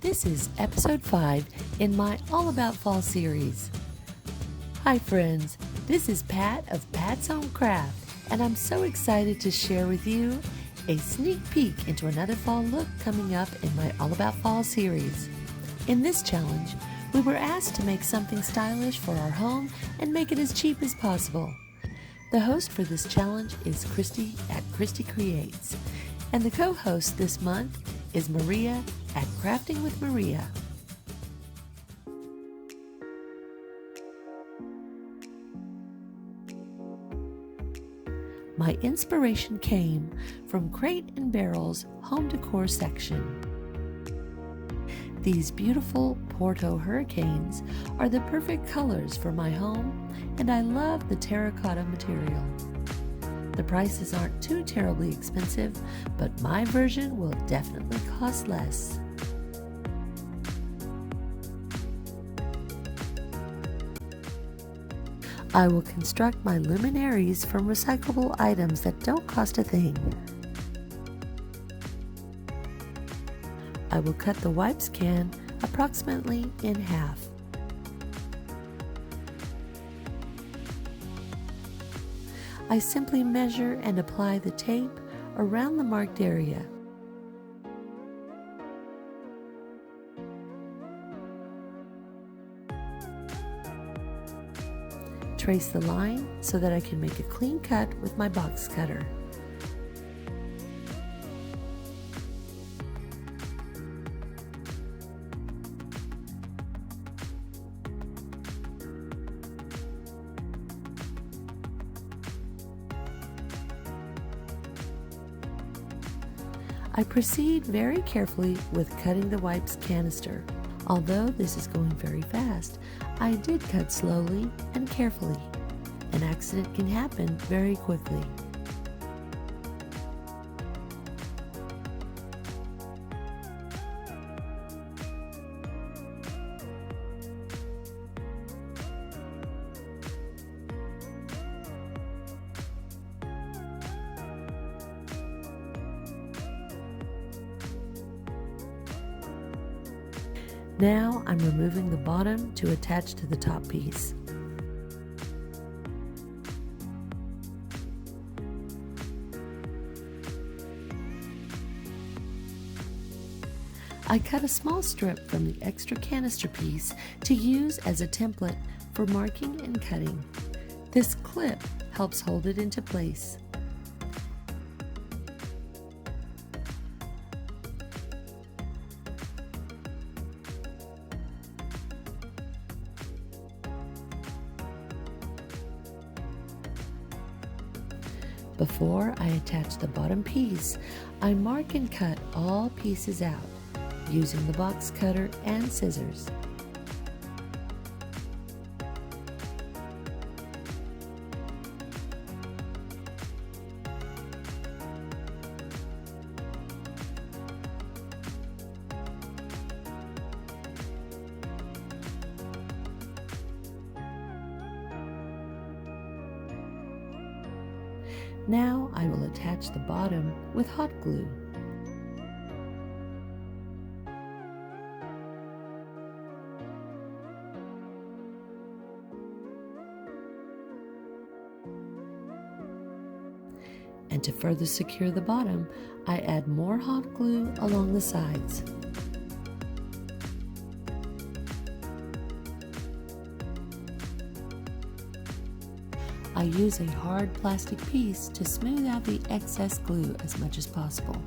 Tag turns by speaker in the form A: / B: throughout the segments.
A: This is episode 5 in my All About Fall series. Hi friends, this is Pat of Pat's Home Craft, and I'm so excited to share with you a sneak peek into another fall look coming up in my All About Fall series. In this challenge, we were asked to make something stylish for our home and make it as cheap as possible. The host for this challenge is CHRISTI at CHRISTI Creates, and the co-host this month is Maria at Crafting with Maria. My inspiration came from Crate and Barrel's home decor section. These beautiful Porto hurricanes are the perfect colors for my home, and I love the terracotta material. The prices aren't too terribly expensive, but my version will definitely cost less. I will construct my luminaries from recyclable items that don't cost a thing. I will cut the wipes can approximately in half. I simply measure and apply the tape around the marked area. Trace the line so that I can make a clean cut with my box cutter. I proceed very carefully with cutting the wipes canister. Although this is going very fast, I did cut slowly and carefully. An accident can happen very quickly. Now I'm removing the bottom to attach to the top piece. I cut a small strip from the extra canister piece to use as a template for marking and cutting. This clip helps hold it into place. Before I attach the bottom piece, I mark and cut all pieces out using the box cutter and scissors. Now I will attach the bottom with hot glue. And to further secure the bottom, I add more hot glue along the sides. I use a hard plastic piece to smooth out the excess glue as much as possible.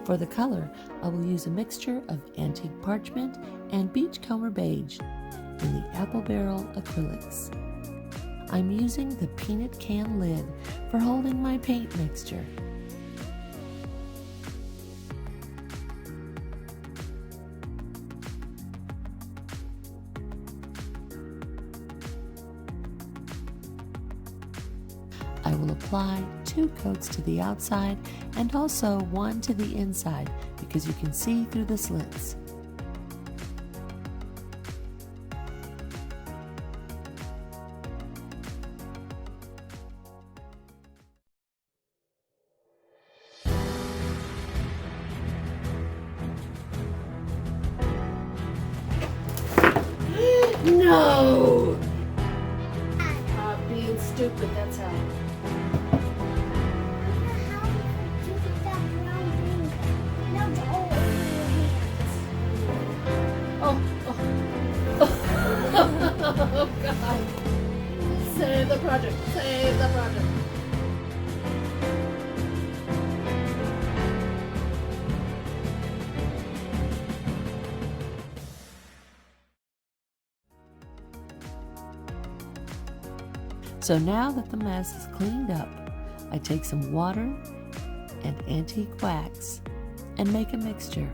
A: For the color, I will use a mixture of antique parchment and beachcomber beige in the apple barrel acrylics. I'm using the peanut can lid for holding my paint mixture. I will apply 2 coats to the outside and also 1 to the inside because you can see through the slits. No! Being stupid, that's how. Oh, oh God. Save the project, save the project. So now that the mess is cleaned up, I take some water and antique wax and make a mixture.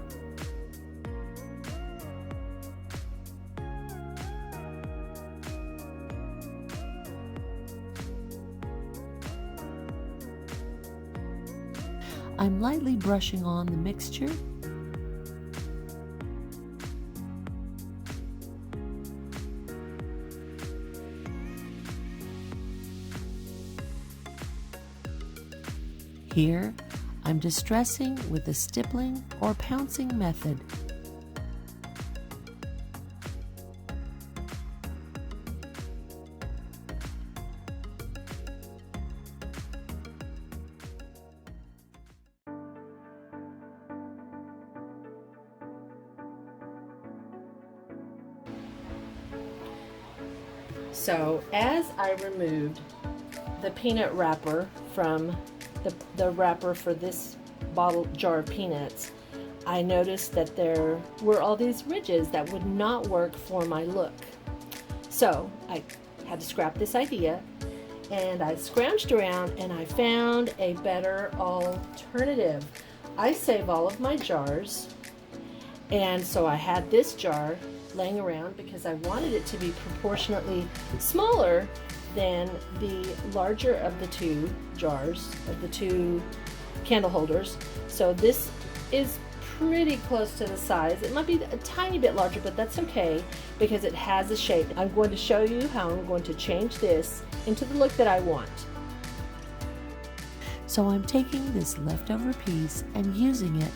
A: I'm lightly brushing on the mixture. Here, I'm distressing with the stippling or pouncing method. So, as I removed the peanut wrapper from the wrapper for this bottle jar of peanuts, I noticed that there were all these ridges that would not work for my look. So I had to scrap this idea, and I scrounged around and I found a better alternative. I save all of my jars, and so I had this jar laying around because I wanted it to be proportionately smaller than the larger of the two jars, of the two candle holders. So this is pretty close to the size. It might be a tiny bit larger, but that's okay because it has a shape. I'm going to show you how I'm going to change this into the look that I want. So I'm taking this leftover piece and using it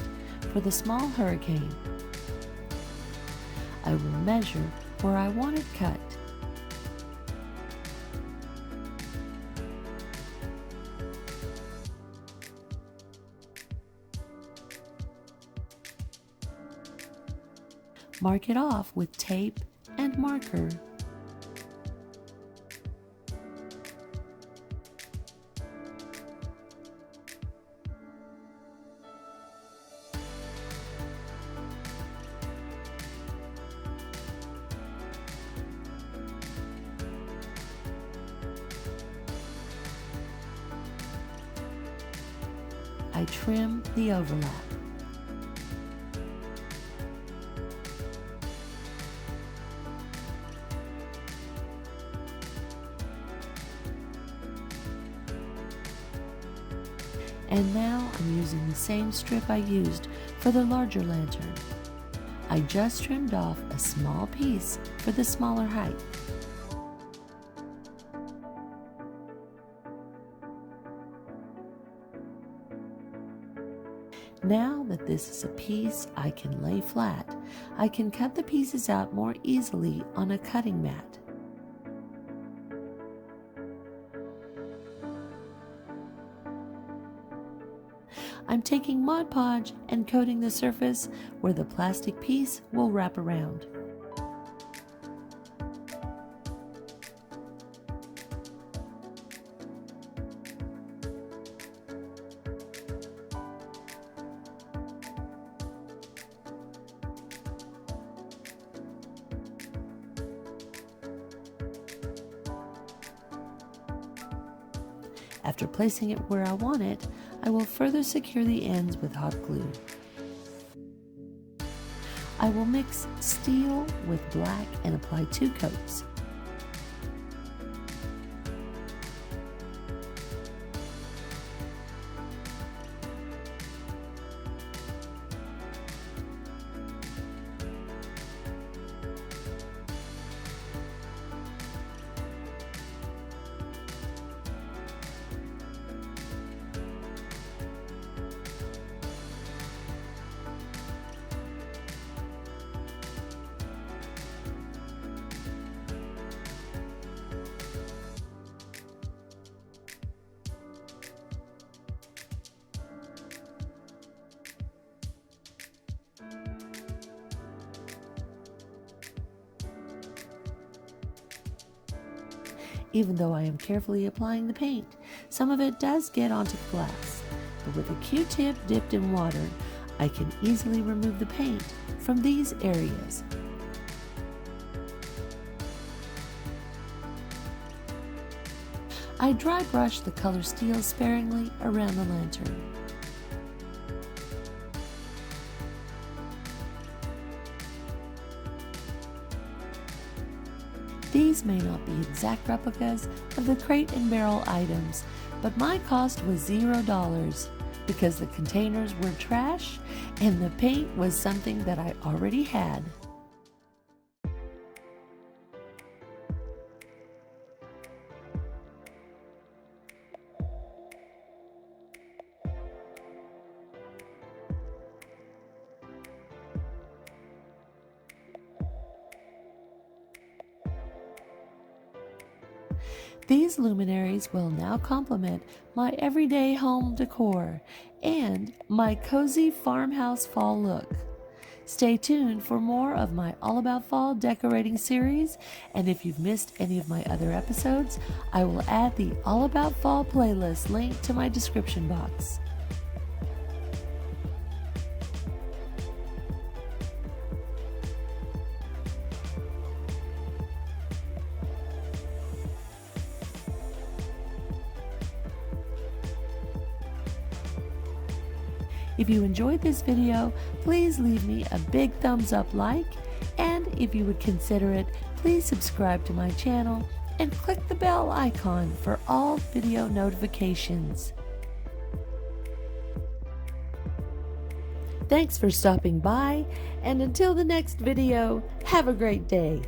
A: for the small hurricane. I will measure where I want it cut. Mark it off with tape and marker. I trim the overlap. And now I'm using the same strip I used for the larger lantern. I just trimmed off a small piece for the smaller height. Now that this is a piece I can lay flat, I can cut the pieces out more easily on a cutting mat. I'm taking Mod Podge and coating the surface where the plastic piece will wrap around. After placing it where I want it, I will further secure the ends with hot glue. I will mix steel with black and apply 2 coats. even though I am carefully applying the paint. Some of it does get onto the glass, but with a Q-tip dipped in water, I can easily remove the paint from these areas. I dry brush the color steel sparingly around the lantern. These may not be exact replicas of the crate and barrel items, but my cost was $0 because the containers were trash and the paint was something that I already had. These luminaries will now complement my everyday home decor and my cozy farmhouse fall look. Stay tuned for more of my All About Fall decorating series, and if you've missed any of my other episodes, I will add the All About Fall playlist link to my description box. If you enjoyed this video, please leave me a big thumbs up like, and if you would consider it, please subscribe to my channel and click the bell icon for all video notifications. Thanks for stopping by, and until the next video, have a great day.